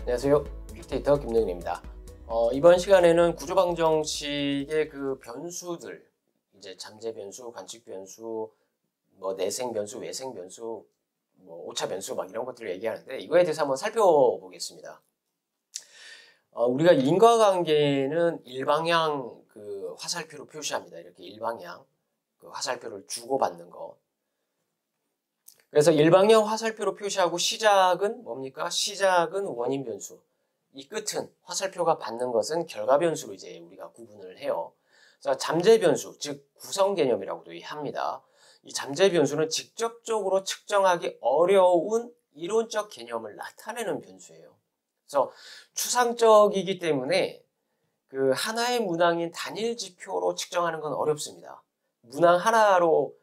안녕하세요. 빅데이터 김동윤입니다. 이번 시간에는 구조방정식의 그 변수들, 이제 잠재 변수, 관측 변수, 뭐 내생 변수, 외생 변수, 뭐 오차 변수 막 이런 것들을 얘기하는데 이거에 대해서 한번 살펴보겠습니다. 우리가 인과관계는 일방향 그 화살표로 표시합니다. 이렇게 일방향 그 화살표를 주고받는 거. 그래서 일방향 화살표로 표시하고 시작은 뭡니까? 시작은 원인 변수. 이 끝은 화살표가 받는 것은 결과 변수로 이제 우리가 구분을 해요. 자, 잠재 변수, 즉 구성 개념이라고도 합니다. 이 잠재 변수는 직접적으로 측정하기 어려운 이론적 개념을 나타내는 변수예요. 그래서 추상적이기 때문에 그 하나의 문항인 단일 지표로 측정하는 건 어렵습니다. 문항 하나로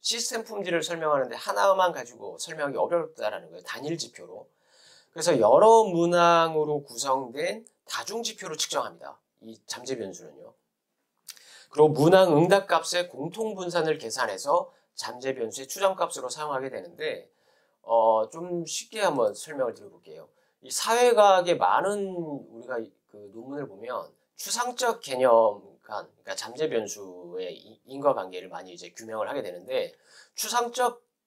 시스템 품질을 설명하는데 하나만 가지고 설명하기 어렵다라는 거예요. 단일 지표로. 그래서 여러 문항으로 구성된 다중 지표로 측정합니다. 이 잠재 변수는요. 그리고 문항 응답값의 공통 분산을 계산해서 잠재 변수의 추정값으로 사용하게 되는데 좀 쉽게 한번 설명을 드려볼게요. 이 사회과학의 많은 우리가 그 논문을 보면 추상적 개념 간, 그러니까 잠재 변수의 인과관계를 많이 이제 규명을 하게 되는데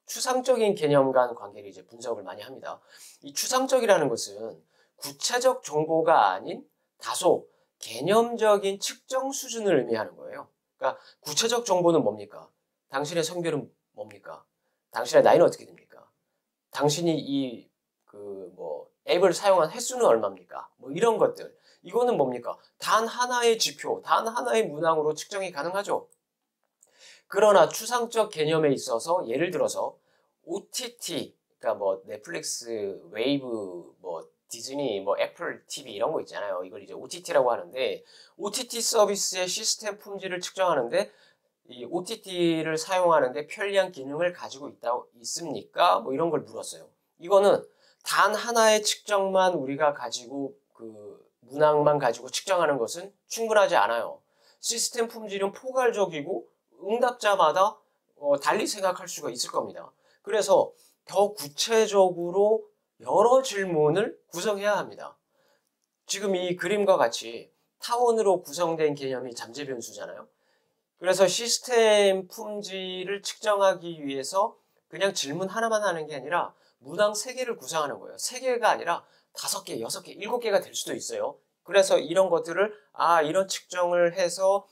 추상적인 개념 간 관계를 이제 분석을 많이 합니다. 이 추상적이라는 것은 구체적 정보가 아닌 다소 개념적인 측정 수준을 의미하는 거예요. 그러니까 구체적 정보는 뭡니까? 당신의 성별은 뭡니까? 당신의 나이는 어떻게 됩니까? 당신이 이 앱을 사용한 횟수는 얼마입니까? 뭐 이런 것들. 이거는 뭡니까? 단 하나의 지표, 단 하나의 문항으로 측정이 가능하죠. 그러나 추상적 개념에 있어서 예를 들어서 OTT, 그러니까 뭐 넷플릭스, 웨이브, 뭐 디즈니, 뭐 애플 TV 이런 거 있잖아요. 이걸 이제 OTT라고 하는데 OTT 서비스의 시스템 품질을 측정하는데 이 OTT를 사용하는데 편리한 기능을 가지고 있습니까? 뭐 이런 걸 물었어요. 이거는 단 하나의 측정만 우리가 가지고 그 문항만 가지고 측정하는 것은 충분하지 않아요. 시스템 품질은 포괄적이고 응답자마다 달리 생각할 수가 있을 겁니다. 그래서 더 구체적으로 여러 질문을 구성해야 합니다. 지금 이 그림과 같이 타원으로 구성된 개념이 잠재 변수잖아요. 그래서 시스템 품질을 측정하기 위해서 그냥 질문 하나만 하는 게 아니라 문항 3개를 구성하는 거예요. 3개가 아니라 5개, 6개, 7개가 될 수도 있어요. 그래서 이런 것들을 이런 측정을 해서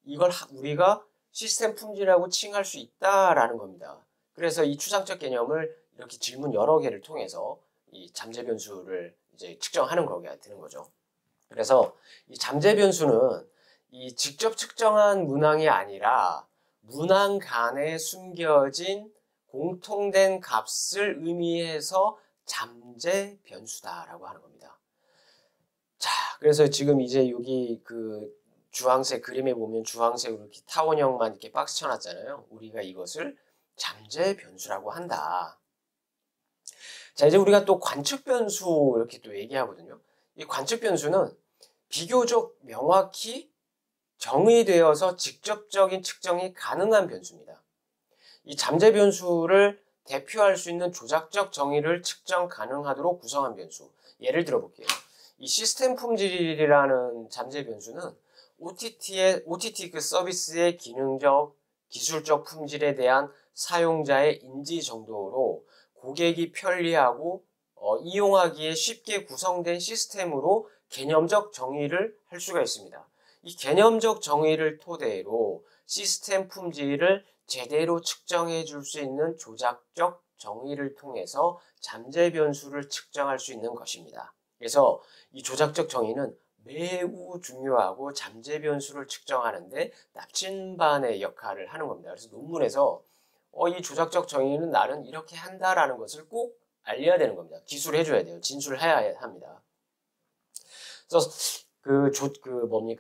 이걸 우리가 시스템 품질이라고 칭할 수 있다라는 겁니다. 그래서 이 추상적 개념을 이렇게 질문 여러 개를 통해서 이 잠재 변수를 이제 측정하는 거가 되는 거죠. 그래서 이 잠재 변수는 이 직접 측정한 문항이 아니라 문항 간에 숨겨진 공통된 값을 의미해서 잠재 변수다라고 하는 겁니다. 자, 그래서 지금 이제 여기 그 주황색 그림에 보면 주황색으로 이렇게 타원형만 이렇게 박스 쳐놨잖아요. 우리가 이것을 잠재 변수라고 한다. 자, 이제 우리가 또 관측 변수 이렇게 또 얘기하거든요. 이 관측 변수는 비교적 명확히 정의되어서 직접적인 측정이 가능한 변수입니다. 이 잠재 변수를 대표할 수 있는 조작적 정의를 측정 가능하도록 구성한 변수. 예를 들어 볼게요. 이 시스템 품질이라는 잠재 변수는 OTT 그 서비스의 기능적, 기술적 품질에 대한 사용자의 인지 정도로 고객이 편리하고 이용하기에 쉽게 구성된 시스템으로 개념적 정의를 할 수가 있습니다. 이 개념적 정의를 토대로 시스템 품질을 제대로 측정해 줄 수 있는 조작적 정의를 통해서 잠재 변수를 측정할 수 있는 것입니다. 그래서 이 조작적 정의는 매우 중요하고 잠재 변수를 측정하는데 나침반의 역할을 하는 겁니다. 그래서 논문에서 이 조작적 정의는 나는 이렇게 한다라는 것을 꼭 알려야 되는 겁니다. 기술해 줘야 돼요. 진술을 해야 합니다. 그래서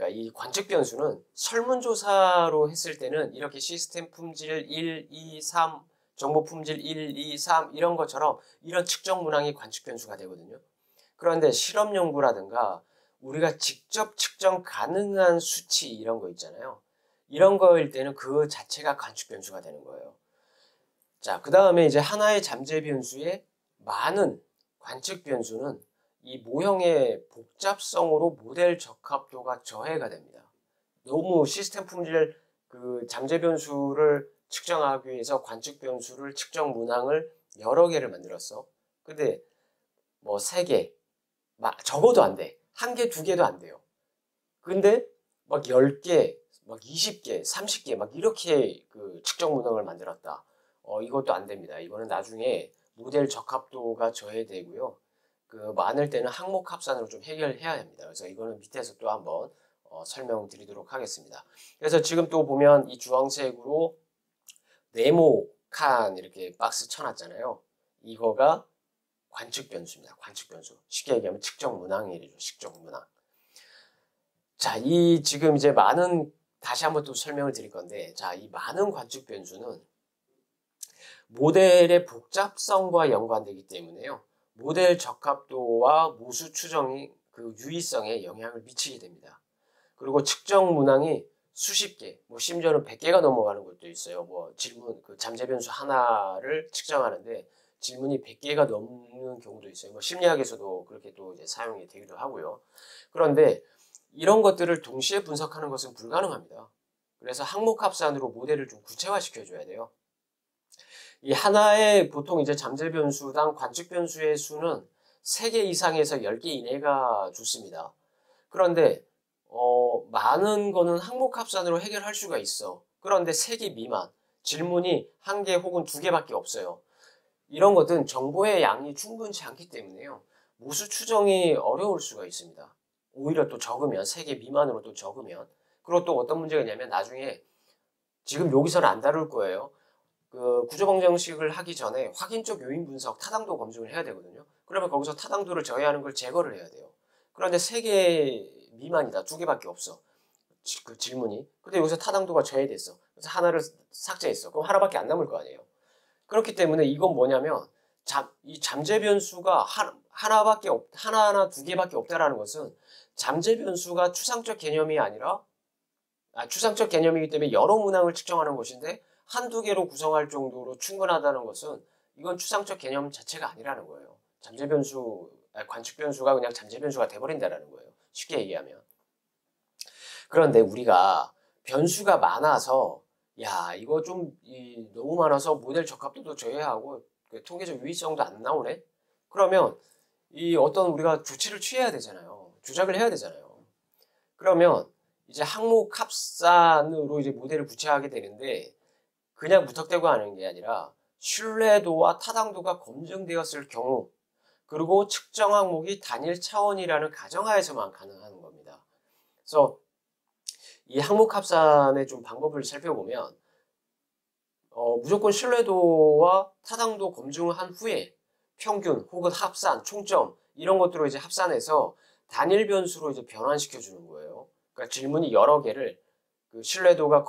이 관측 변수는 설문조사로 했을 때는 이렇게 시스템 품질 1, 2, 3, 정보 품질 1, 2, 3 이런 것처럼 이런 측정 문항이 관측 변수가 되거든요. 그런데 실험 연구라든가 우리가 직접 측정 가능한 수치 이런 거 있잖아요. 이런 거일 때는 그 자체가 관측 변수가 되는 거예요. 자, 그 다음에 이제 하나의 잠재 변수에 많은 관측 변수는 이 모형의 복잡성으로 모델 적합도가 저해가 됩니다. 너무 시스템 품질 잠재 변수를 측정하기 위해서 관측 변수를 측정 문항을 여러 개를 만들었어. 근데 뭐 3개, 적어도 안 돼. 1개, 2개도 안 돼요. 근데 막 10개, 막 20개, 30개 막 이렇게 측정 문항을 만들었다. 이것도 안 됩니다. 이거는 나중에 모델 적합도가 저해되고요. 많을 때는 항목 합산으로 좀 해결해야 합니다. 그래서 이거는 밑에서 또 한번 설명드리도록 하겠습니다. 그래서 지금 또 보면 이 주황색으로 네모칸 이렇게 박스 쳐놨잖아요. 이거가 관측 변수입니다. 관측 변수. 쉽게 얘기하면 측정 문항이죠. 측정 문항. 자, 지금 이제 다시 한번 또 설명을 드릴 건데, 자, 이 많은 관측 변수는 모델의 복잡성과 연관되기 때문에요. 모델 적합도와 모수 추정이 유의성에 영향을 미치게 됩니다. 그리고 측정 문항이 수십 개, 심지어는 100개가 넘어가는 것도 있어요. 질문, 잠재 변수 하나를 측정하는데 질문이 100개가 넘는 경우도 있어요. 심리학에서도 그렇게 또 이제 사용이 되기도 하고요. 그런데 이런 것들을 동시에 분석하는 것은 불가능합니다. 그래서 항목 합산으로 모델을 좀 구체화시켜 줘야 돼요. 이 하나의 보통 이제 잠재 변수당 관측 변수의 수는 3개 이상에서 10개 이내가 좋습니다. 그런데 많은 거는 항목 합산으로 해결할 수가 있어. 그런데 3개 미만, 질문이 1개 혹은 2개밖에 없어요. 이런 것은 정보의 양이 충분치 않기 때문에요. 모수 추정이 어려울 수가 있습니다. 오히려 또 적으면, 3개 미만으로 또 적으면. 그리고 또 어떤 문제가 있냐면 나중에 지금 여기서는 안 다룰 거예요. 구조방정식을 하기 전에 확인적 요인 분석, 타당도 검증을 해야 되거든요. 그러면 거기서 타당도를 저해하는 걸 제거를 해야 돼요. 그런데 3개 미만이다. 2개밖에 없어. 질문이. 근데 여기서 타당도가 저해됐어. 그래서 하나를 삭제했어. 그럼 하나밖에 안 남을 거 아니에요. 그렇기 때문에 이건 뭐냐면 이 잠재 변수가 하나나 2개밖에 없다라는 것은 잠재 변수가 추상적 개념이 아니라 추상적 개념이기 때문에 여러 문항을 측정하는 것인데 한두 개로 구성할 정도로 충분하다는 것은 이건 추상적 개념 자체가 아니라는 거예요. 관측 변수가 그냥 잠재 변수가 돼버린다라는 거예요. 쉽게 얘기하면. 그런데 우리가 변수가 많아서 이거 좀 너무 많아서 모델 적합도도 저해하고 통계적 유의성도 안 나오네? 그러면 어떤 우리가 조치를 취해야 되잖아요. 조작을 해야 되잖아요. 그러면 이제 항목 합산으로 이제 모델을 구체화하게 되는데 그냥 무턱대고 하는 게 아니라 신뢰도와 타당도가 검증되었을 경우 그리고 측정 항목이 단일 차원이라는 가정하에서만 가능한 겁니다. 그래서 이 항목 합산의 좀 방법을 살펴보면 무조건 신뢰도와 타당도 검증한 후에 평균 혹은 합산, 총점 이런 것들로 이제 합산해서 단일 변수로 이제 변환시켜 주는 거예요. 그러니까 질문이 여러 개를 신뢰도와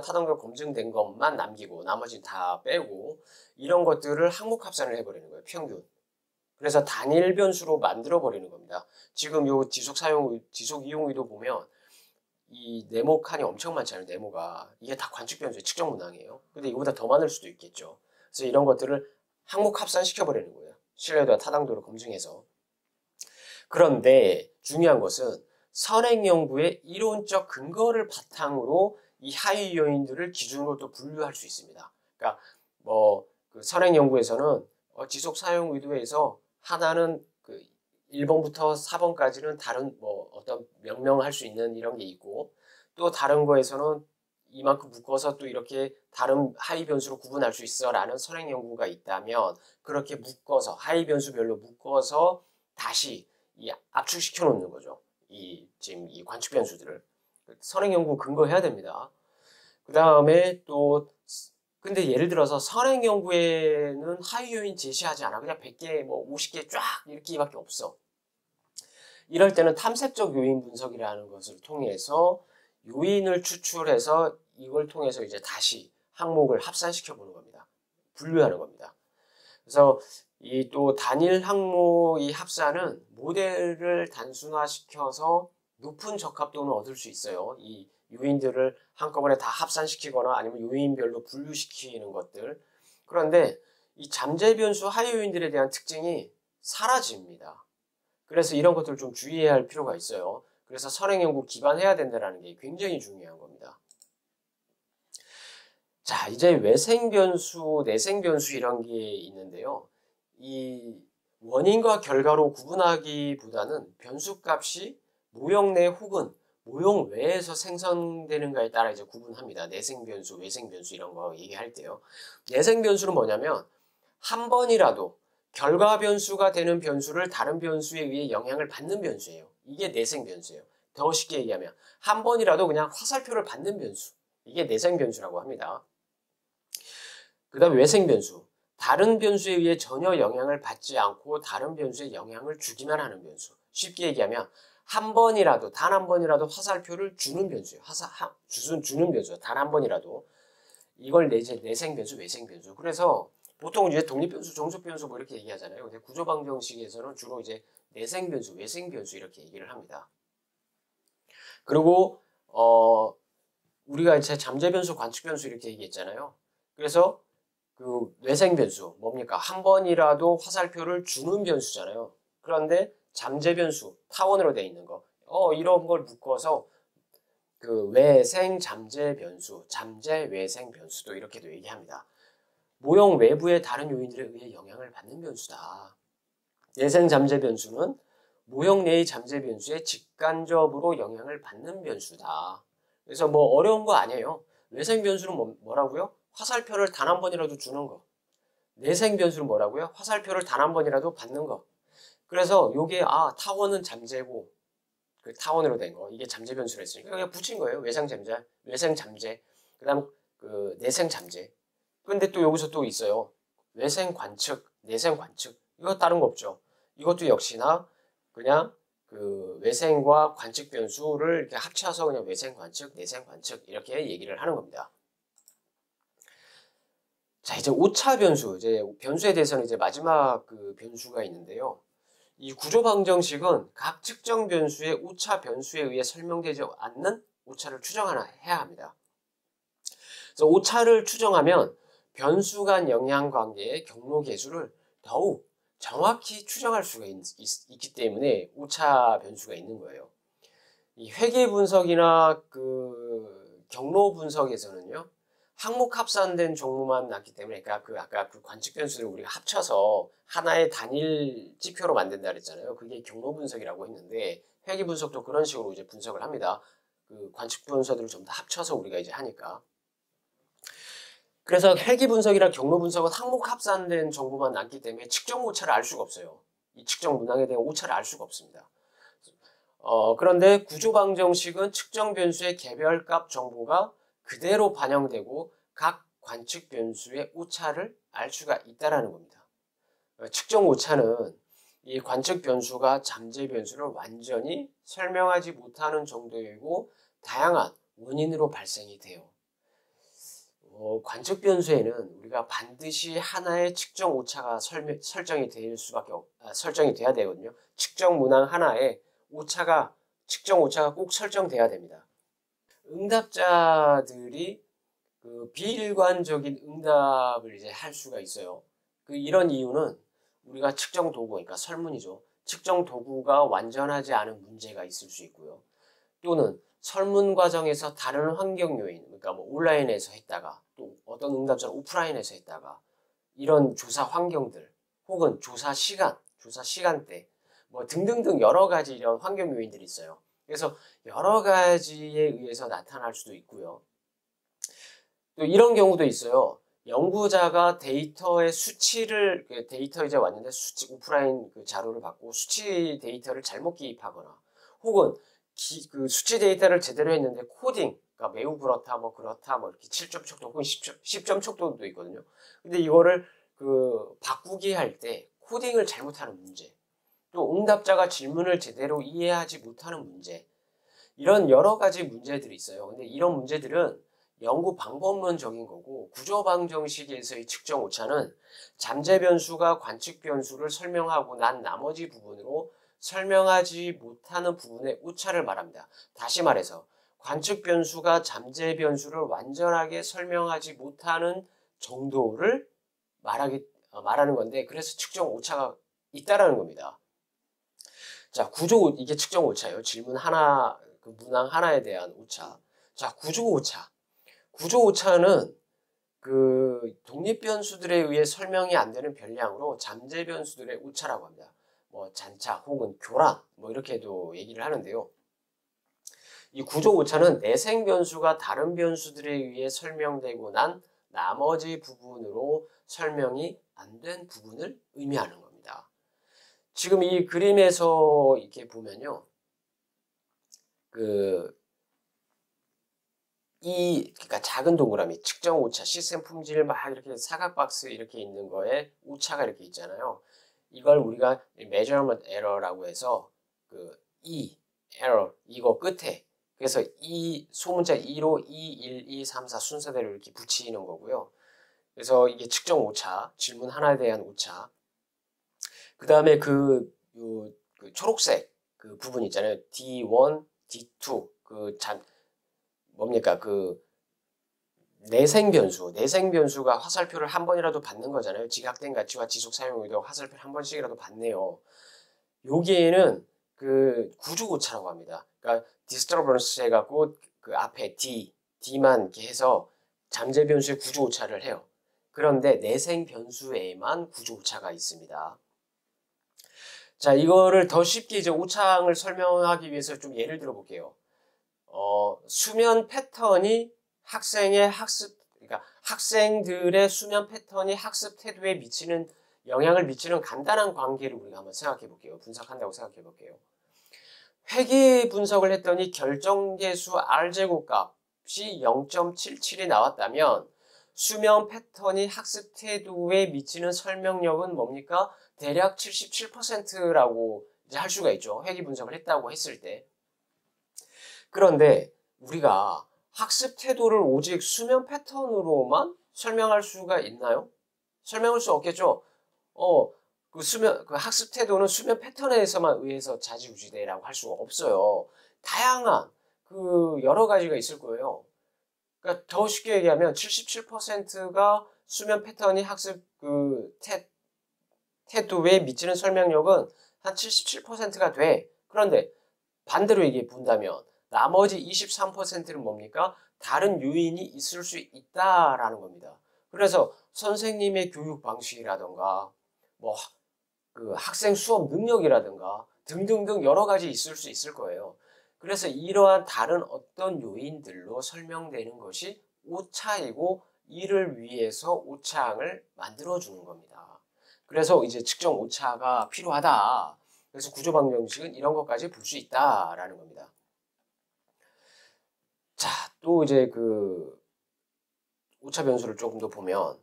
타당도가 검증된 것만 남기고 나머지는 다 빼고 이런 것들을 항목 합산을 해버리는 거예요. 평균. 그래서 단일 변수로 만들어 버리는 겁니다. 지금 요 지속 이용 의도 보면 이 네모 칸이 엄청 많잖아요. 네모가. 이게 다 관측 변수의 측정 문항이에요. 근데 이거보다 더 많을 수도 있겠죠. 그래서 이런 것들을 항목 합산시켜 버리는 거예요. 신뢰도와 타당도를 검증해서. 그런데 중요한 것은 선행 연구의 이론적 근거를 바탕으로 이 하위 요인들을 기준으로 또 분류할 수 있습니다. 그러니까 선행 연구에서는 지속 사용 의도에서 하나는 1번부터 4번까지는 다른 어떤 명명할 수 있는 이런 게 있고 또 다른 거에서는 이만큼 묶어서 또 이렇게 다른 하위 변수로 구분할 수 있어 라는 선행 연구가 있다면 그렇게 묶어서 하위 변수별로 묶어서 다시 압축시켜 놓는 거죠. 지금 이 관측 변수들을 선행 연구 근거해야 됩니다. 그 다음에 또 근데 예를 들어서 선행 연구에는 하위 요인 제시하지 않아. 그냥 100개, 50개 쫙 이렇게밖에 없어. 이럴 때는 탐색적 요인 분석이라는 것을 통해서 요인을 추출해서 이걸 통해서 이제 다시 항목을 합산시켜 보는 겁니다. 분류하는 겁니다. 그래서 이 또 단일 항목의 합산은 모델을 단순화시켜서 높은 적합도는 얻을 수 있어요. 이 요인들을 한꺼번에 다 합산시키거나 아니면 요인별로 분류시키는 것들. 그런데 이 잠재 변수 하위 요인들에 대한 특징이 사라집니다. 그래서 이런 것들을 좀 주의해야 할 필요가 있어요. 그래서 선행연구 기반해야 된다는 게 굉장히 중요한 겁니다. 자, 이제 외생변수, 내생변수 이런 게 있는데요. 이 원인과 결과로 구분하기보다는 변수값이 모형 내 혹은 모형 외에서 생성되는가에 따라 이제 구분합니다. 내생변수, 외생변수 이런 거 얘기할 때요. 내생변수는 뭐냐면 한 번이라도 결과 변수가 되는 변수를 다른 변수에 의해 영향을 받는 변수예요. 이게 내생변수예요. 더 쉽게 얘기하면 한 번이라도 그냥 화살표를 받는 변수. 이게 내생변수라고 합니다. 그 다음에 외생변수. 다른 변수에 의해 전혀 영향을 받지 않고 다른 변수에 영향을 주기만 하는 변수. 쉽게 얘기하면 한 번이라도, 단 한 번이라도 화살표를 주는 변수예요. 주는 변수. 단 한 번이라도. 이걸 내생변수, 외생변수. 그래서 보통 이제 독립변수, 종속변수 뭐 이렇게 얘기하잖아요. 근데 구조방정식에서는 주로 이제 내생변수, 외생변수 이렇게 얘기를 합니다. 그리고 우리가 이제 잠재변수, 관측변수 이렇게 얘기했잖아요. 그래서 그 외생변수 뭡니까? 한 번이라도 화살표를 주는 변수잖아요. 그런데 잠재변수, 타원으로 되어 있는 거, 이런 걸 묶어서 그 외생 잠재변수, 잠재 외생 변수도 이렇게도 얘기합니다. 모형 외부의 다른 요인들에 의해 영향을 받는 변수다. 내생 잠재 변수는 모형 내의 잠재 변수에 직간접으로 영향을 받는 변수다. 그래서 뭐 어려운 거 아니에요. 외생 변수는 뭐라고요? 화살표를 단 한 번이라도 주는 거. 내생 변수는 뭐라고요? 화살표를 단 한 번이라도 받는 거. 그래서 요게 타원은 잠재고 그 타원으로 된 거. 이게 잠재 변수를 했으니까 그냥 붙인 거예요. 외생 잠재. 그다음 그 내생 잠재. 근데 또 여기서 또 있어요. 외생 관측, 내생 관측. 이거 다른 거 없죠. 이것도 역시나 그냥 그 외생과 관측 변수를 이렇게 합쳐서 그냥 외생 관측, 내생 관측 이렇게 얘기를 하는 겁니다. 자, 이제 오차 변수. 이제 변수에 대해서는 이제 마지막 그 변수가 있는데요. 이 구조 방정식은 각 측정 변수의 오차 변수에 의해 설명되지 않는 오차를 해야 합니다. 그래서 오차를 추정하면 변수 간 영향 관계의 경로 계수를 더욱 정확히 추정할 수가 있기 때문에 오차 변수가 있는 거예요. 이 회계 분석이나 그 경로 분석에서는요, 항목 합산된 종목만 났기 때문에, 그러니까 아까 그 관측 변수를 우리가 합쳐서 하나의 단일 지표로 만든다 그랬잖아요. 그게 경로 분석이라고 했는데, 회계 분석도 그런 식으로 이제 분석을 합니다. 그 관측 변수들을 좀 다 합쳐서 우리가 이제 하니까. 그래서 회계 분석이랑 경로 분석은 항목 합산된 정보만 남기 때문에 측정 오차를 알 수가 없어요. 이 측정 문항에 대한 오차를 알 수가 없습니다. 그런데 구조 방정식은 측정 변수의 개별값 정보가 그대로 반영되고 각 관측 변수의 오차를 알 수가 있다라는 겁니다. 측정 오차는 이 관측 변수가 잠재 변수를 완전히 설명하지 못하는 정도이고 다양한 원인으로 발생이 돼요. 관측 변수에는 우리가 반드시 하나의 측정 오차가 설정이 돼야 되거든요. 측정 문항 하나에 측정 오차가 꼭 설정돼야 됩니다. 응답자들이 그 비일관적인 응답을 이제 할 수가 있어요. 이런 이유는 우리가 측정 도구, 그러니까 설문이죠. 측정 도구가 완전하지 않은 문제가 있을 수 있고요. 또는 설문 과정에서 다른 환경 요인, 그러니까 뭐 온라인에서 했다가 또 어떤 응답자는 오프라인에서 했다가 이런 조사 환경들 혹은 조사 시간대 뭐 등등등 여러 가지 이런 환경 요인들이 있어요. 그래서 여러 가지에 의해서 나타날 수도 있고요. 또 이런 경우도 있어요. 연구자가 데이터 이제 왔는데 오프라인 그 자료를 받고 수치 데이터를 잘못 기입하거나 혹은 그 수치 데이터를 제대로 했는데 코딩, 그러니까 매우 그렇다, 뭐 이렇게 7점 척도 혹은 10점 척도도 있거든요. 근데 이거를 그 바꾸기 할 때 코딩을 잘못하는 문제, 또 응답자가 질문을 제대로 이해하지 못하는 문제, 이런 여러 가지 문제들이 있어요. 근데 이런 문제들은 연구 방법론적인 거고 구조 방정식에서의 측정 오차는 잠재 변수가 관측 변수를 설명하고 난 나머지 부분으로 설명하지 못하는 부분의 오차를 말합니다. 다시 말해서 관측 변수가 잠재 변수를 완전하게 설명하지 못하는 정도를 말하는 건데 그래서 측정 오차가 있다라는 겁니다. 자, 이게 측정 오차예요. 질문 하나, 그 문항 하나에 대한 오차. 자, 구조 오차. 구조 오차는 그 독립 변수들에 의해 설명이 안 되는 변량으로 잠재 변수들의 오차라고 합니다. 뭐 잔차 혹은 교란 뭐 이렇게도 얘기를 하는데요. 이 구조 오차는 내생 변수가 다른 변수들에 의해 설명되고 난 나머지 부분으로 설명이 안 된 부분을 의미하는 겁니다. 지금 이 그림에서 이렇게 보면요. 그러니까 작은 동그라미, 측정 오차, 시스템 품질 막 이렇게 사각 박스 이렇게 있는 거에 오차가 이렇게 있잖아요. 이걸 우리가 measurement error라고 해서 error, 이거 끝에 그래서 이 소문자 2로 2, 1, 2, 3, 4 순서대로 이렇게 붙이는 거고요. 그래서 이게 측정 오차, 질문 하나에 대한 오차. 그 다음에 그 초록색 그 부분 있잖아요. D1, D2 뭡니까? 내생 변수가 화살표를 한 번이라도 받는 거잖아요. 지각된 가치와 지속 사용 의도 화살표를 한 번씩이라도 받네요. 여기에는 그 구조 오차라고 합니다. 그러니까 disturbance 해갖고 그 앞에 D만 이렇게 해서 잠재 변수의 구조 오차를 해요. 그런데 내생 변수에만 구조 오차가 있습니다. 자, 이거를 더 쉽게 이제 오차항을 설명하기 위해서 좀 예를 들어 볼게요. 수면 패턴이 그러니까 학생들의 수면 패턴이 학습 태도에 영향을 미치는 간단한 관계를 우리가 한번 생각해 볼게요. 분석한다고 생각해 볼게요. 회귀 분석을 했더니 결정계수 R제곱 값이 0.77이 나왔다면 수면 패턴이 학습 태도에 미치는 설명력은 뭡니까? 대략 77%라고 이제 할 수가 있죠. 회귀 분석을 했다고 했을 때. 그런데 우리가 학습 태도를 오직 수면 패턴으로만 설명할 수가 있나요? 설명할 수 없겠죠. 그 학습 태도는 수면 패턴에서만 의해서 좌지우지되라고 할 수가 없어요. 다양한 여러 가지가 있을 거예요. 그러니까 더 쉽게 얘기하면 77%가 수면 패턴이 학습 태도에 미치는 설명력은 한 77%가 돼. 그런데 반대로 얘기해 본다면 나머지 23%는 뭡니까? 다른 요인이 있을 수 있다라는 겁니다. 그래서 선생님의 교육 방식이라던가 학생 수업 능력이라든가 등등등 여러 가지 있을 수 있을 거예요. 그래서 이러한 다른 어떤 요인들로 설명되는 것이 오차이고 이를 위해서 오차항을 만들어주는 겁니다. 그래서 이제 측정 오차가 필요하다. 그래서 구조방정식은 이런 것까지 볼 수 있다라는 겁니다. 자, 또 이제 오차 변수를 조금 더 보면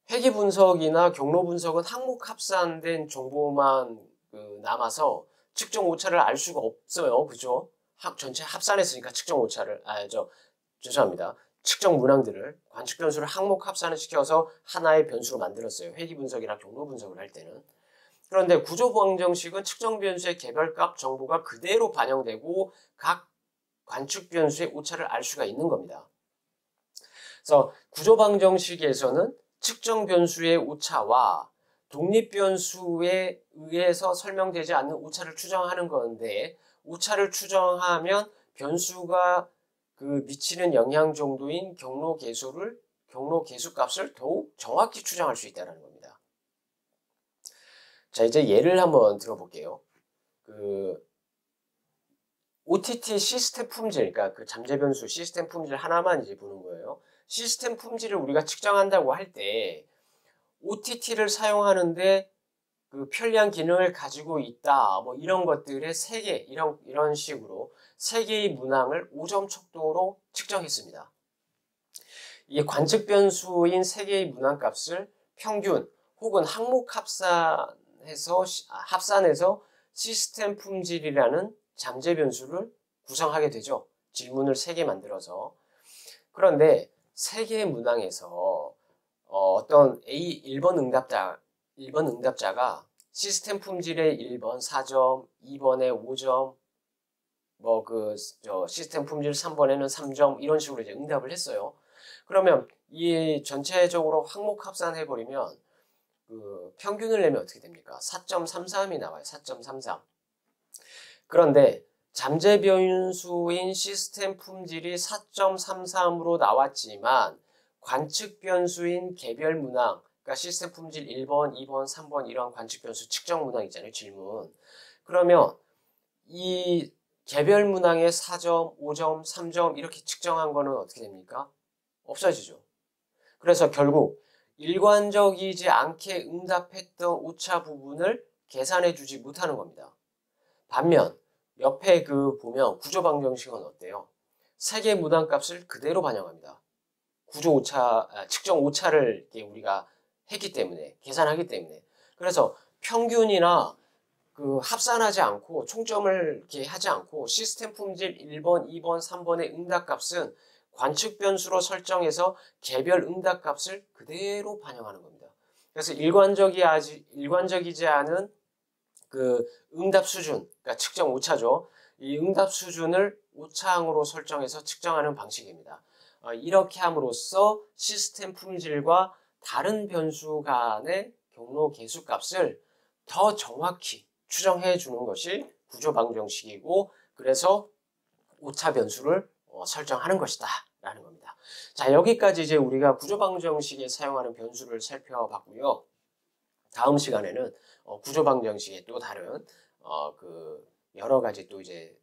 회귀 분석이나 경로 분석은 항목 합산된 정보만 남아서 측정 오차를 알 수가 없어요. 그죠? 전체 합산했으니까 측정 오차를, 죄송합니다. 측정 문항들을 관측 변수를 항목 합산을 시켜서 하나의 변수로 만들었어요. 회귀 분석이나 경로 분석을 할 때는. 그런데 구조 방정식은 측정 변수의 개별값 정보가 그대로 반영되고 각 관측 변수의 오차를 알 수가 있는 겁니다. 그래서 구조 방정식에서는 측정 변수의 오차와 독립 변수에 의해서 설명되지 않는 오차를 추정하는 건데 오차를 추정하면 변수가 미치는 영향 정도인 경로 계수 값을 더욱 정확히 추정할 수 있다는 겁니다. 자, 이제 예를 한번 들어볼게요. OTT 시스템 품질, 그러니까 잠재 변수 시스템 품질 하나만 이제 보는 거예요. 시스템 품질을 우리가 측정한다고 할 때 OTT를 사용하는데 편리한 기능을 가지고 있다. 뭐 이런 것들의 3개, 이런 식으로 3개의 문항을 5점 척도로 측정했습니다. 이 관측 변수인 3개의 문항 값을 평균 혹은 항목 합산해서 시스템 품질이라는 잠재 변수를 구성하게 되죠. 질문을 3개 만들어서. 그런데 3개의 문항에서 어떤 1번 응답자가 시스템 품질의 1번 4점, 2번에 5점, 시스템 품질 3번에는 3점, 이런 식으로 이제 응답을 했어요. 그러면 이 전체적으로 항목 합산해버리면 그 평균을 내면 어떻게 됩니까? 4.33이 나와요. 4.33. 그런데 잠재 변수인 시스템 품질이 4.33으로 나왔지만 관측 변수인 개별 문항, 그러니까 시스템 품질 1번, 2번, 3번 이런 관측 변수 측정 문항 있잖아요. 질문. 그러면 이 개별 문항의 4점, 5점, 3점 이렇게 측정한 거는 어떻게 됩니까? 없어지죠. 그래서 결국 일관적이지 않게 응답했던 오차 부분을 계산해 주지 못하는 겁니다. 반면 옆에 그 보면 구조 방정식은 어때요? 세 개 문항값을 그대로 반영합니다. 구조 오차, 측정 오차를 우리가 했기 때문에, 계산하기 때문에. 그래서 평균이나 그 합산하지 않고 총점을 이렇게 하지 않고 시스템 품질 1번, 2번, 3번의 응답값은 관측 변수로 설정해서 개별 응답값을 그대로 반영하는 겁니다. 그래서 일관적이지 않은 그 응답 수준, 그러니까 측정 오차죠. 이 응답 수준을 오차항으로 설정해서 측정하는 방식입니다. 이렇게 함으로써 시스템 품질과 다른 변수 간의 경로 개수값을 더 정확히 추정해 주는 것이 구조 방정식이고, 그래서 오차 변수를 설정하는 것이다 라는 겁니다. 자, 여기까지 이제 우리가 구조 방정식에 사용하는 변수를 살펴봤고요. 다음 시간에는 구조 방정식의 또 다른 그 여러 가지 또 이제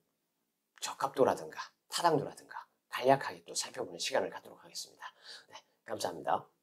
적합도라든가 타당도라든가 간략하게 또 살펴보는 시간을 갖도록 하겠습니다. 네, 감사합니다.